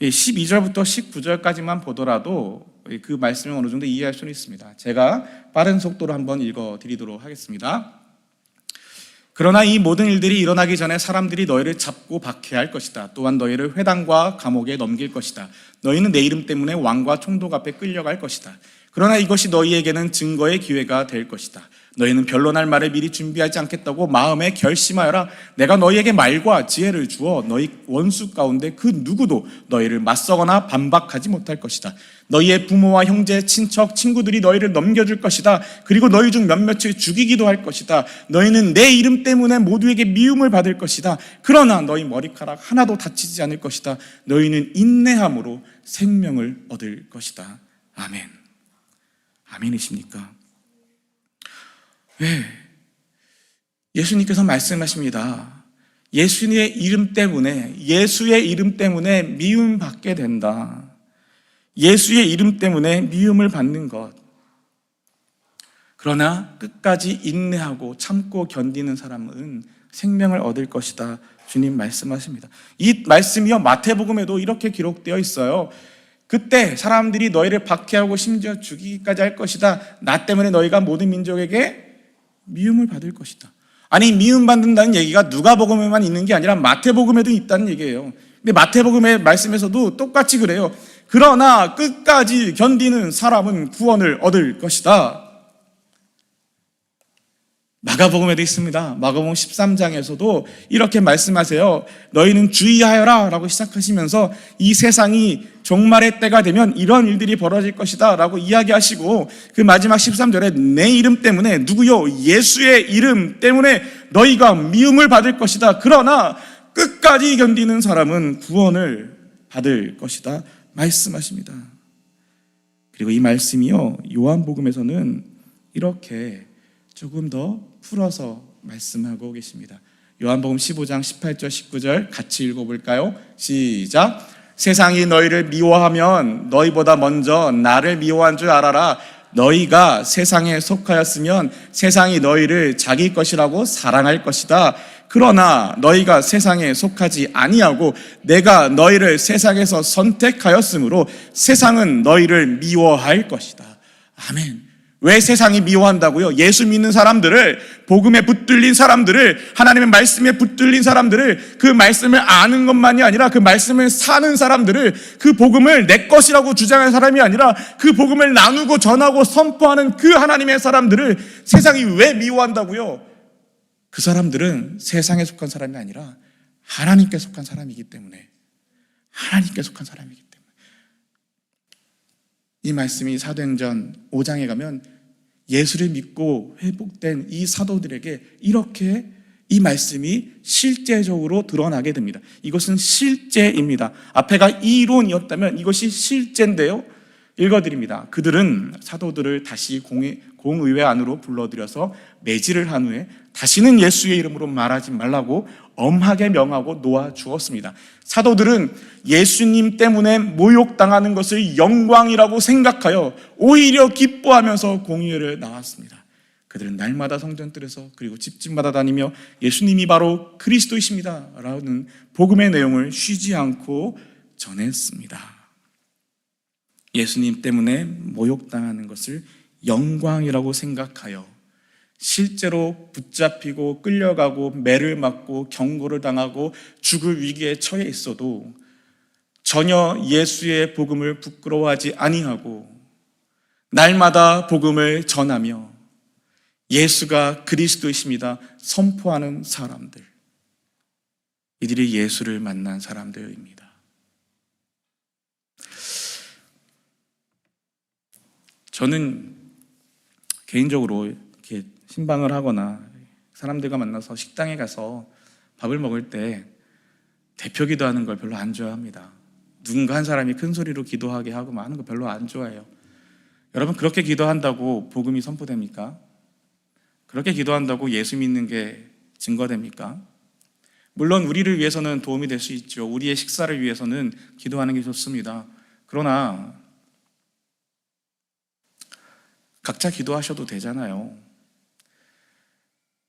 Speaker 1: 12절부터 19절까지만 보더라도 그 말씀을 어느 정도 이해할 수는 있습니다. 제가 빠른 속도로 한번 읽어드리도록 하겠습니다. 그러나 이 모든 일들이 일어나기 전에 사람들이 너희를 잡고 박해할 것이다. 또한 너희를 회당과 감옥에 넘길 것이다. 너희는 내 이름 때문에 왕과 총독 앞에 끌려갈 것이다. 그러나 이것이 너희에게는 증거의 기회가 될 것이다. 너희는 변론할 말을 미리 준비하지 않겠다고 마음에 결심하여라. 내가 너희에게 말과 지혜를 주어 너희 원수 가운데 그 누구도 너희를 맞서거나 반박하지 못할 것이다. 너희의 부모와 형제, 친척, 친구들이 너희를 넘겨줄 것이다. 그리고 너희 중 몇몇을 죽이기도 할 것이다. 너희는 내 이름 때문에 모두에게 미움을 받을 것이다. 그러나 너희 머리카락 하나도 다치지 않을 것이다. 너희는 인내함으로 생명을 얻을 것이다. 아멘. 아멘이십니까? 네. 예수님께서 말씀하십니다. 예수의 이름 때문에 미움 받게 된다. 예수의 이름 때문에 미움을 받는 것. 그러나 끝까지 인내하고 참고 견디는 사람은 생명을 얻을 것이다. 주님 말씀하십니다. 이 말씀이요, 마태복음에도 이렇게 기록되어 있어요. 그때 사람들이 너희를 박해하고 심지어 죽이기까지 할 것이다. 나 때문에 너희가 모든 민족에게 미움을 받을 것이다. 아니, 미움받는다는 얘기가 누가복음에만 있는 게 아니라 마태복음에도 있다는 얘기예요. 근데 마태복음의 말씀에서도 똑같이 그래요. 그러나 끝까지 견디는 사람은 구원을 얻을 것이다. 마가복음에도 있습니다. 마가복음 13장에서도 이렇게 말씀하세요. 너희는 주의하여라 라고 시작하시면서 이 세상이 종말의 때가 되면 이런 일들이 벌어질 것이다 라고 이야기하시고, 그 마지막 13절에 내 이름 때문에, 누구요? 예수의 이름 때문에 너희가 미움을 받을 것이다. 그러나 끝까지 견디는 사람은 구원을 받을 것이다 말씀하십니다. 그리고 이 말씀이요, 요한복음에서는 이렇게 조금 더 풀어서 말씀하고 계십니다. 요한복음 15장 18절 19절 같이 읽어볼까요? 시작. 세상이 너희를 미워하면 너희보다 먼저 나를 미워한 줄 알아라. 너희가 세상에 속하였으면 세상이 너희를 자기 것이라고 사랑할 것이다. 그러나 너희가 세상에 속하지 아니하고 내가 너희를 세상에서 선택하였으므로 세상은 너희를 미워할 것이다. 아멘. 왜 세상이 미워한다고요? 예수 믿는 사람들을, 복음에 붙들린 사람들을, 하나님의 말씀에 붙들린 사람들을, 그 말씀을 아는 것만이 아니라 그 말씀을 사는 사람들을, 그 복음을 내 것이라고 주장하는 사람이 아니라 그 복음을 나누고 전하고 선포하는 그 하나님의 사람들을 세상이 왜 미워한다고요? 그 사람들은 세상에 속한 사람이 아니라 하나님께 속한 사람이기 때문에, 하나님께 속한 사람이기 때문에. 이 말씀이 사도행전 5장에 가면 예수를 믿고 회복된 이 사도들에게 이렇게 이 말씀이 실제적으로 드러나게 됩니다. 이것은 실제입니다. 앞에가 이론이었다면 이것이 실제인데요. 읽어드립니다. 그들은 사도들을 다시 공의회 안으로 불러들여서 매질을 한 후에 다시는 예수의 이름으로 말하지 말라고 엄하게 명하고 놓아주었습니다. 사도들은 예수님 때문에 모욕당하는 것을 영광이라고 생각하여 오히려 기뻐하면서 공의회를 나왔습니다. 그들은 날마다 성전뜰에서 그리고 집집마다 다니며 예수님이 바로 그리스도이십니다 라는 복음의 내용을 쉬지 않고 전했습니다. 예수님 때문에 모욕당하는 것을 영광이라고 생각하여 실제로 붙잡히고 끌려가고 매를 맞고 경고를 당하고 죽을 위기에 처해 있어도 전혀 예수의 복음을 부끄러워하지 아니하고 날마다 복음을 전하며 예수가 그리스도이십니다 선포하는 사람들, 이들이 예수를 만난 사람들입니다. 저는 개인적으로 이렇게 신방을 하거나 사람들과 만나서 식당에 가서 밥을 먹을 때 대표 기도하는 걸 별로 안 좋아합니다. 누군가 한 사람이 큰 소리로 기도하게 하고 하는 거 별로 안 좋아해요. 여러분, 그렇게 기도한다고 복음이 선포됩니까? 그렇게 기도한다고 예수 믿는 게 증거됩니까? 물론 우리를 위해서는 도움이 될 수 있죠. 우리의 식사를 위해서는 기도하는 게 좋습니다. 그러나 각자 기도하셔도 되잖아요.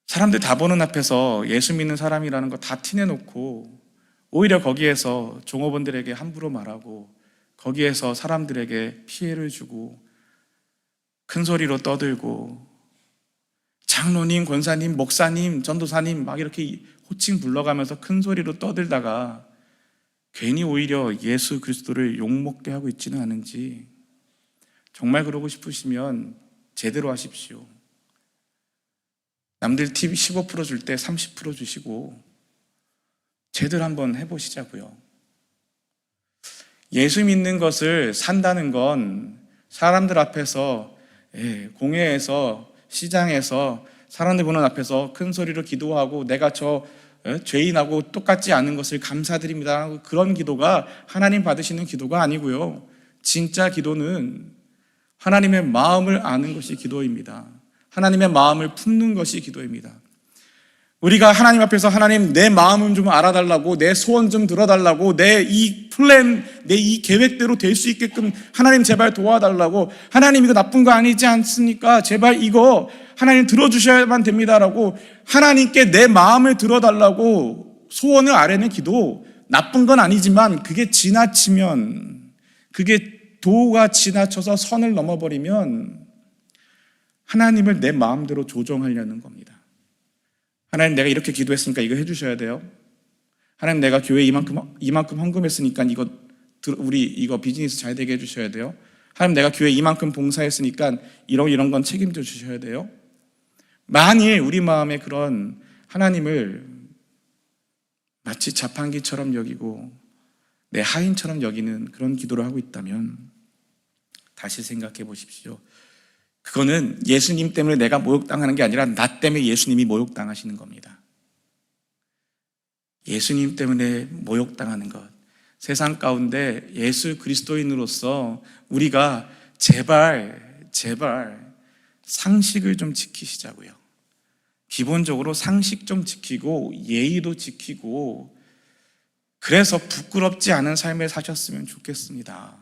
Speaker 1: 사람들 다 보는 앞에서 예수 믿는 사람이라는 거 다 티내놓고 오히려 거기에서 종업원들에게 함부로 말하고 거기에서 사람들에게 피해를 주고 큰 소리로 떠들고 장로님, 권사님, 목사님, 전도사님 막 이렇게 호칭 불러가면서 큰 소리로 떠들다가 괜히 오히려 예수 그리스도를 욕먹게 하고 있지는 않은지, 정말 그러고 싶으시면 제대로 하십시오. 남들 팁 15% 줄 때 30% 주시고 제대로 한번 해보시자고요. 예수 믿는 것을 산다는 건 사람들 앞에서, 공회에서, 시장에서 사람들 보는 앞에서 큰 소리로 기도하고 내가 저 죄인하고 똑같지 않은 것을 감사드립니다, 그런 기도가 하나님 받으시는 기도가 아니고요. 진짜 기도는 하나님의 마음을 아는 것이 기도입니다. 하나님의 마음을 품는 것이 기도입니다. 우리가 하나님 앞에서 하나님 내 마음을 좀 알아달라고, 내 소원 좀 들어달라고, 내 이 플랜, 내 이 계획대로 될 수 있게끔 하나님 제발 도와달라고, 하나님 이거 나쁜 거 아니지 않습니까? 제발 이거 하나님 들어주셔야만 됩니다라고 하나님께 내 마음을 들어달라고 소원을 아뢰는 기도, 나쁜 건 아니지만 그게 지나치면, 그게 도가 지나쳐서 선을 넘어버리면 하나님을 내 마음대로 조정하려는 겁니다. 하나님, 내가 이렇게 기도했으니까 이거 해주셔야 돼요. 하나님, 내가 교회 이만큼 헌금했으니까 우리 이거 비즈니스 잘 되게 해주셔야 돼요. 하나님, 내가 교회 이만큼 봉사했으니까 이런 건 책임져 주셔야 돼요. 만일 우리 마음에 그런 하나님을 마치 자판기처럼 여기고 내 하인처럼 여기는 그런 기도를 하고 있다면 다시 생각해 보십시오. 그거는 예수님 때문에 내가 모욕당하는 게 아니라 나 때문에 예수님이 모욕당하시는 겁니다. 예수님 때문에 모욕당하는 것. 세상 가운데 예수 그리스도인으로서 우리가 제발 상식을 좀 지키시자고요. 기본적으로 상식 좀 지키고 예의도 지키고 그래서 부끄럽지 않은 삶을 사셨으면 좋겠습니다.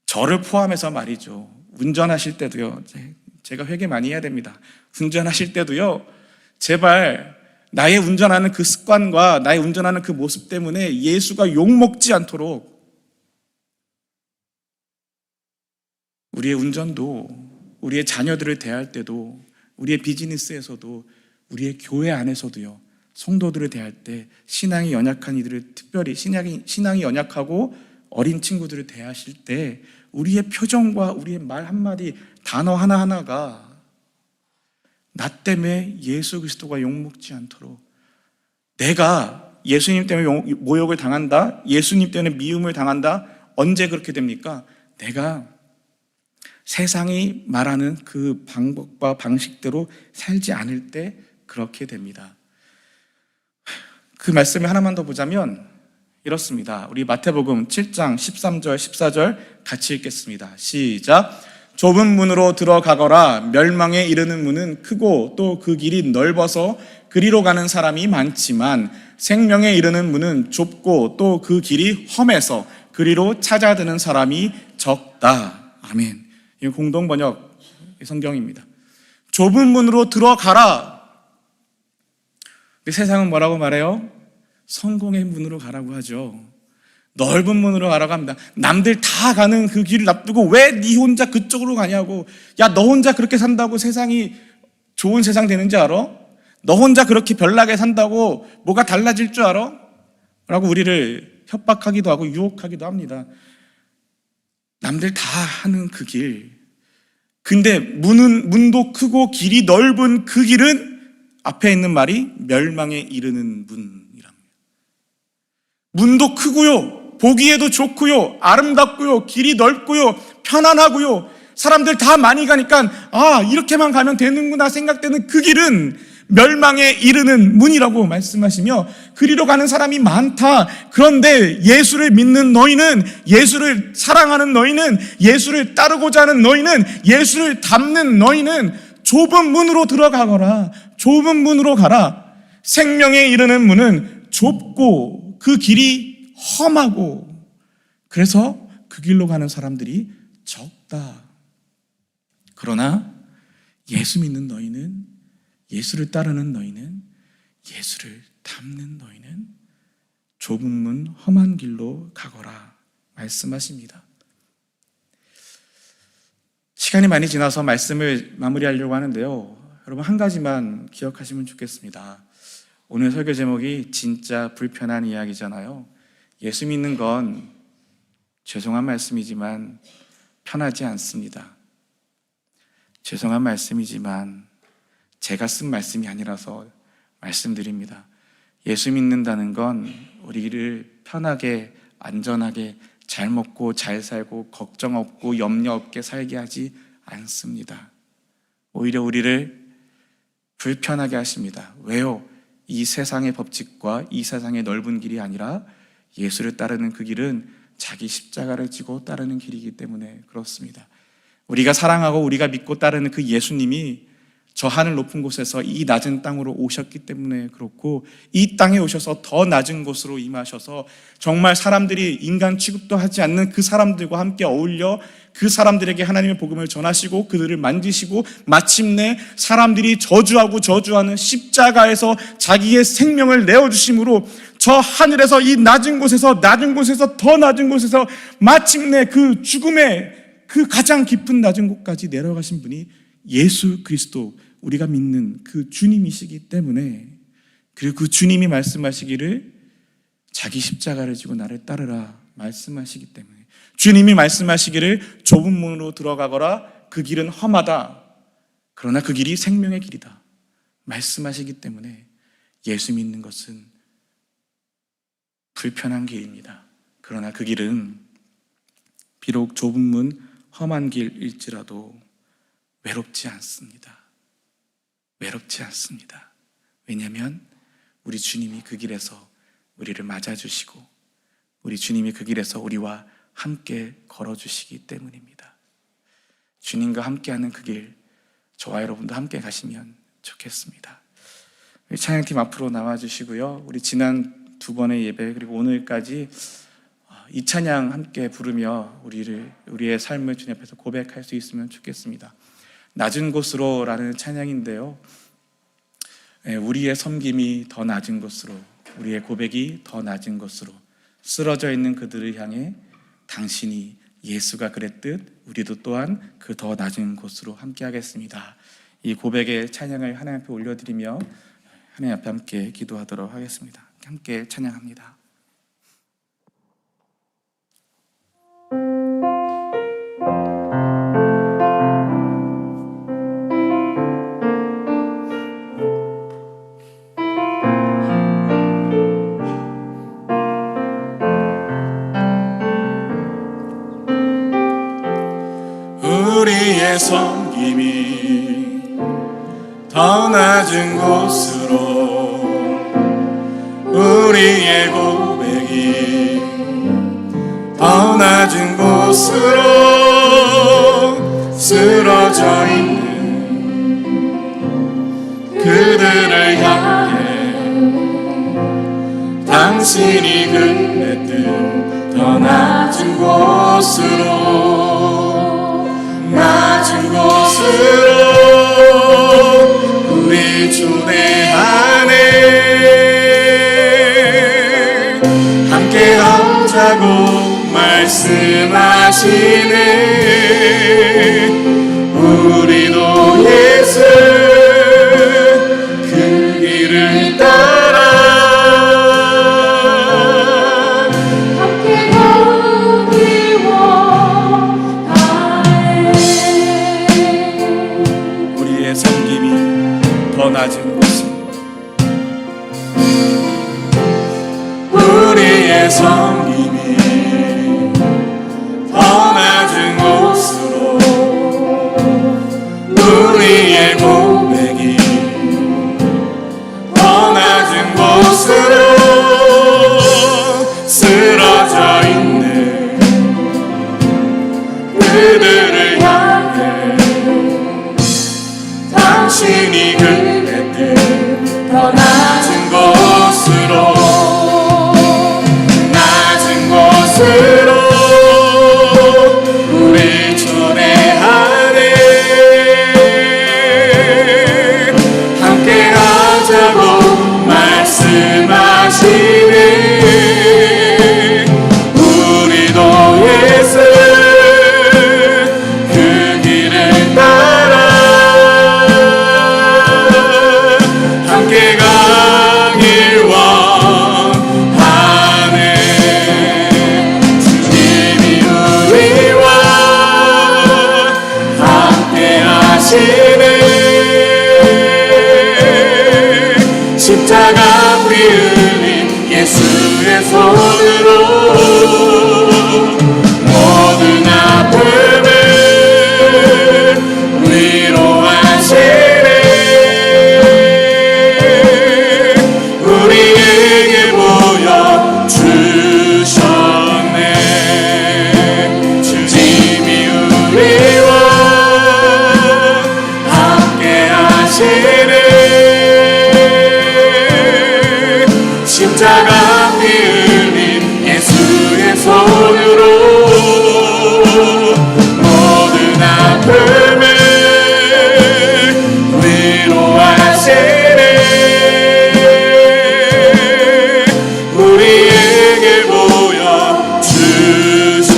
Speaker 1: 저를 포함해서 말이죠. 운전하실 때도요. 제가 회개 많이 해야 됩니다. 운전하실 때도요. 제발 나의 운전하는 그 습관과 나의 운전하는 그 모습 때문에 예수가 욕먹지 않도록 우리의 운전도, 우리의 자녀들을 대할 때도, 우리의 비즈니스에서도, 우리의 교회 안에서도요. 성도들을 대할 때 신앙이 연약한 이들을, 특별히 신앙이 연약하고 어린 친구들을 대하실 때 우리의 표정과 우리의 말 한마디, 단어 하나하나가 나 때문에 예수 그리스도가 욕먹지 않도록, 내가 예수님 때문에 모욕을 당한다, 예수님 때문에 미움을 당한다, 언제 그렇게 됩니까? 내가 세상이 말하는 그 방법과 방식대로 살지 않을 때 그렇게 됩니다. 그 말씀을 하나만 더 보자면 이렇습니다. 우리 마태복음 7장 13절 14절 같이 읽겠습니다. 시작. 좁은 문으로 들어가거라. 멸망에 이르는 문은 크고 또 그 길이 넓어서 그리로 가는 사람이 많지만 생명에 이르는 문은 좁고 또 그 길이 험해서 그리로 찾아드는 사람이 적다. 아멘. 이 공동 번역 성경입니다. 좁은 문으로 들어가라. 세상은 뭐라고 말해요? 성공의 문으로 가라고 하죠. 넓은 문으로 가라고 합니다. 남들 다 가는 그 길을 놔두고 왜 네 혼자 그쪽으로 가냐고. 야, 너 혼자 그렇게 산다고 세상이 좋은 세상 되는지 알아? 너 혼자 그렇게 별나게 산다고 뭐가 달라질 줄 알아? 라고 우리를 협박하기도 하고 유혹하기도 합니다. 남들 다 하는 그 길. 근데 문도 크고 길이 넓은 그 길은 앞에 있는 말이 멸망에 이르는 문이랍니다. 문도 크고요, 보기에도 좋고요, 아름답고요, 길이 넓고요, 편안하고요, 사람들 다 많이 가니까 이렇게만 가면 되는구나 생각되는 그 길은 멸망에 이르는 문이라고 말씀하시며, 그리로 가는 사람이 많다. 그런데 예수를 믿는 너희는, 예수를 사랑하는 너희는, 예수를 따르고자 하는 너희는, 예수를 닮는 너희는 좁은 문으로 들어가거라. 좁은 문으로 가라. 생명에 이르는 문은 좁고 그 길이 험하고 그래서 그 길로 가는 사람들이 적다. 그러나 예수 믿는 너희는, 예수를 따르는 너희는, 예수를 닮는 너희는 좁은 문 험한 길로 가거라 말씀하십니다. 시간이 많이 지나서 말씀을 마무리하려고 하는데요. 여러분 한 가지만 기억하시면 좋겠습니다. 오늘 설교 제목이 진짜 불편한 이야기잖아요. 예수 믿는 건 죄송한 말씀이지만 편하지 않습니다. 죄송한 말씀이지만 제가 쓴 말씀이 아니라서 말씀드립니다. 예수 믿는다는 건 우리를 편하게, 안전하게, 잘 먹고 잘 살고 걱정 없고 염려 없게 살게 하지 않습니다. 오히려 우리를 불편하게 하십니다. 왜요? 이 세상의 법칙과 이 세상의 넓은 길이 아니라 예수를 따르는 그 길은 자기 십자가를 지고 따르는 길이기 때문에 그렇습니다. 우리가 사랑하고 우리가 믿고 따르는 그 예수님이 저 하늘 높은 곳에서 이 낮은 땅으로 오셨기 때문에 그렇고, 이 땅에 오셔서 더 낮은 곳으로 임하셔서 정말 사람들이 인간 취급도 하지 않는 그 사람들과 함께 어울려 그 사람들에게 하나님의 복음을 전하시고 그들을 만지시고 마침내 사람들이 저주하는 십자가에서 자기의 생명을 내어주심으로 저 하늘에서 이 낮은 곳에서 더 낮은 곳에서 마침내 그 죽음의 그 가장 깊은 낮은 곳까지 내려가신 분이 예수 그리스도, 우리가 믿는 그 주님이시기 때문에, 그리고 그 주님이 말씀하시기를 자기 십자가를 지고 나를 따르라 말씀하시기 때문에, 주님이 말씀하시기를 좁은 문으로 들어가거라. 그 길은 험하다. 그러나 그 길이 생명의 길이다. 말씀하시기 때문에 예수 믿는 것은 불편한 길입니다. 그러나 그 길은 비록 좁은 문 험한 길일지라도 외롭지 않습니다. 외롭지 않습니다. 왜냐하면 우리 주님이 그 길에서 우리를 맞아주시고 우리 주님이 그 길에서 우리와 함께 걸어주시기 때문입니다. 주님과 함께하는 그 길, 저와 여러분도 함께 가시면 좋겠습니다. 우리 찬양팀 앞으로 나와주시고요. 우리 지난 두 번의 예배 그리고 오늘까지 이 찬양 함께 부르며 우리의 삶을 주님 앞에서 고백할 수 있으면 좋겠습니다. 낮은 곳으로 라는 찬양인데요, 우리의 섬김이 더 낮은 곳으로, 우리의 고백이 더 낮은 곳으로, 쓰러져 있는 그들을 향해 당신이 예수가 그랬듯 우리도 또한 그 더 낮은 곳으로 함께 하겠습니다. 이 고백의 찬양을 하나님 앞에 올려드리며 하나님 앞에 함께 기도하도록 하겠습니다. 함께 찬양합니다.
Speaker 2: 우리의 섬김이 더 낮은 곳으로, 우리의 고백이 더 낮은 곳으로, 쓰러져 있는 그들을 향해 당신이 그랬듯 더 낮은 곳으로, 낮은 곳으로 우리 초대하네. 함께 하자고 말씀하시네. 우리도 예수 그 길을 따라
Speaker 3: 함께 가기 원하네.
Speaker 1: 우리의 섬김이 더 낮은 곳으로,
Speaker 2: 우리의 섬김이 더 낮은 곳으로, 우리의 고백이 더 낮은 곳으로, 쓰러져 있는 그들을 향해 당신이 그랬듯 더 낮은 곳으로, 낮은 곳으로 우리 초대하네. 함께 하자고 말씀하시네. 우리도 예수 그 길을 따라 함께 가길 원하네. 주님이 우리와 함께 하시네. 십자가 피 흘린 예수의 손으로 모든 아픔을 위로하시네. 우리에게 보여 주셨네. 주님이 우리와 함께 하시네. 십자가 피 흘린 예수의 손으로 모든 아픔을 위로하시네. 우리에게 보여 주셨네.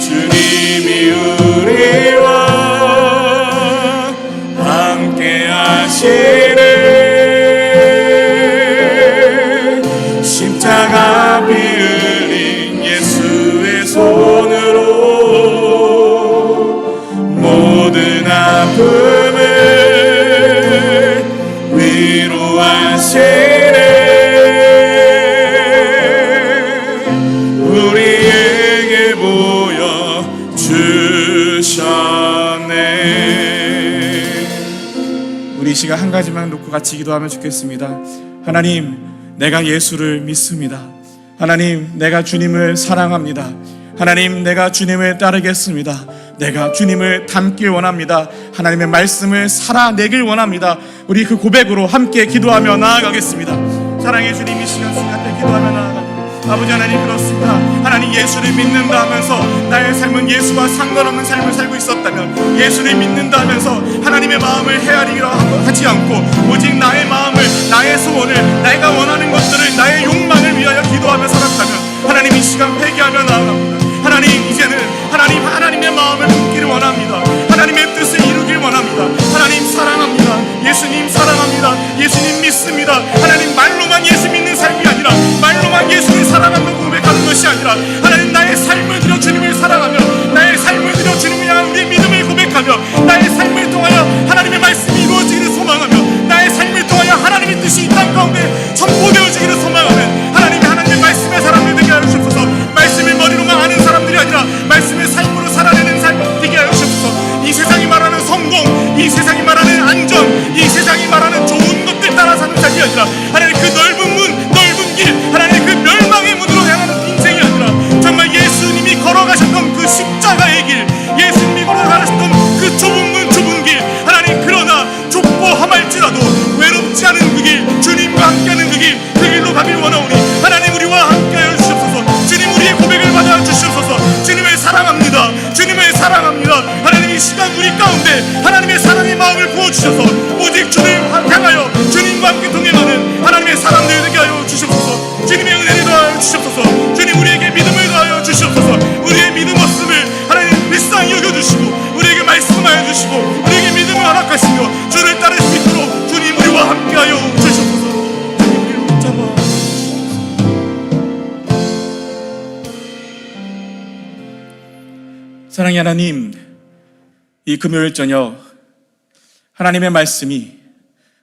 Speaker 2: 주님이 우리와 함께 하시네. 십자가 피 흘린 예수의 손으로 모든 아픔을
Speaker 1: 우리 이 시간 한 가지만 놓고 같이 기도하면 좋겠습니다. 하나님, 내가 예수를 믿습니다. 하나님, 내가 주님을 사랑합니다. 하나님, 내가 주님을 따르겠습니다. 내가 주님을 닮길 원합니다. 하나님의 말씀을 살아내길 원합니다. 우리 그 고백으로 함께 기도하며 나아가겠습니다. 사랑의 주님, 이 시간 함께 기도하며 나아갑니다. 아버지 하나님, 그렇습니다. 하나님, 예수를 믿는다 하면서 나의 삶은 예수와 상관없는 삶을 살고 있었다면, 예수를 믿는다 하면서 하나님의 마음을 헤아리려 하지 않고 오직 나의 마음을, 나의 소원을, 내가 원하는 것들을, 나의 욕망을 위하여 기도하며 살았다면 하나님, 이 시간 회개하며 나아갑니다. 하나님, 이제는 하나님의 마음을 품기를 원합니다. 하나님의 뜻을 이루길 원합니다. 하나님 사랑합니다. 예수님 사랑합니다. 예수님 믿습니다. 하나님, 말로만 예수 믿는 삶이 아니라, 말로만 예수를 사랑한다고 고백하는 것이 아니라, 하나님, 나의 삶을 들여 주님을 사랑하며, 나의 삶을 들여 주님을 향한 우리의 믿음을 고백하며, 나의 삶을 통하여 하나님의 말씀이 이루어지기를 소망하며, 나의 삶을 통하여 하나님의 뜻이 이 땅 가운데 선포되어지기를 소망하는 하나님의 말씀의 사람들 되게 하여 주옵소서. 말씀을 머리로만 아는 사람들이 아니라 말씀을 삶으로 살아내는 삶 되게 하여 주옵소서. 이 세상이 말하는 성공, 이 세상이 말하는 안전, 이 세상이 말하는 좋은 것들 따라 사는 삶이 아니라, 하나님 그 넓은 문, 넓은 길, 하나님 그 멸망의 문으로 향하는 인생이 아니라, 정말 예수님이 걸어가셨던 그 십자가의 길, 예수님이 걸어가셨던 그 좁은 문, 좁은 길, 하나님, 그러나 좁고 험할지라도 외롭지 않은 그 길, 주님과 함께하는 그 길, 그 길로 가길 원하오니 하나님, 우리와 함께하여 주시옵소서. 주님, 우리의 고백을 받아 주시옵소서. 주님을 사랑합니다. 주님을 사랑합니다. 하나님, 이 시간 우리 가운데 하나님의 사랑의 마음을 부어주셔서 오직 주님을 향하여 주님과 함께 동행하는 하나님의 사람들 되게 하여 주시옵소서. 주님의 은혜를 더하여 주시옵소서. 주님, 우리에게 믿음을 더하여 주시옵소서. 우리의 믿음 없음을 하나님 불쌍히 여겨주시고, 우리에게 말씀하여 주시고, 우리에게 믿음을 허락하시며 주를 따를 수 있도록 주님, 우리와 함께하여 주시옵소서. 주님, 우리를 붙잡아 사랑의 하나님, 이 금요일 저녁 하나님의 말씀이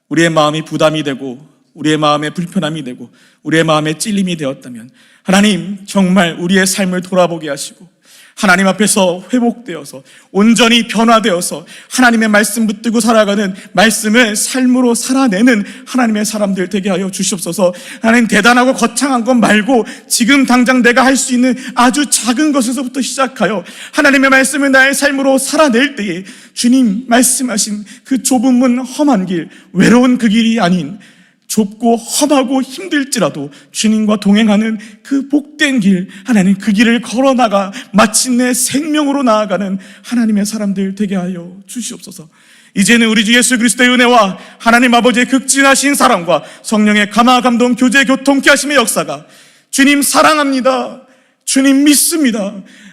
Speaker 1: 우리의 마음이 부담이 되고, 우리의 마음에 불편함이 되고, 우리의 마음에 찔림이 되었다면 하나님, 정말 우리의 삶을 돌아보게 하시고 하나님 앞에서 회복되어서 온전히 변화되어서 하나님의 말씀 붙들고 살아가는, 말씀을 삶으로 살아내는 하나님의 사람들 되게 하여 주시옵소서. 하나님, 대단하고 거창한 것 말고 지금 당장 내가 할 수 있는 아주 작은 것에서부터 시작하여 하나님의 말씀을 나의 삶으로 살아낼 때에 주님 말씀하신 그 좁은 문, 험한 길, 외로운 그 길이 아닌 좁고 험하고 힘들지라도 주님과 동행하는 그 복된 길, 하나님 그 길을 걸어나가 마침내 생명으로 나아가는 하나님의 사람들 되게 하여 주시옵소서. 이제는 우리 주 예수 그리스도의 은혜와 하나님 아버지의 극진하신 사랑과 성령의 감화 감동 교제 교통케 하심의 역사가, 주님 사랑합니다, 주님 믿습니다,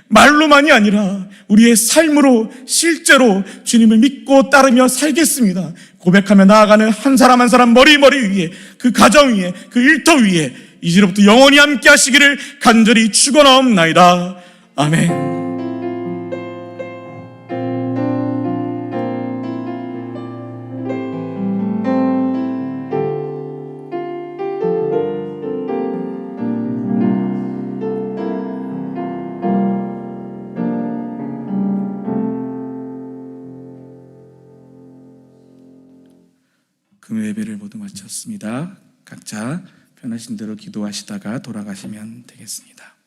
Speaker 1: 말로만이 아니라 우리의 삶으로 실제로 주님을 믿고 따르며 살겠습니다 고백하며 나아가는 한 사람 한 사람 머리 위에, 그 가정 위에, 그 일터 위에 이제로부터 영원히 함께 하시기를 간절히 축원하옵나이다. 아멘. 금요 예배를 모두 마쳤습니다. 각자 편하신 대로 기도하시다가 돌아가시면 되겠습니다.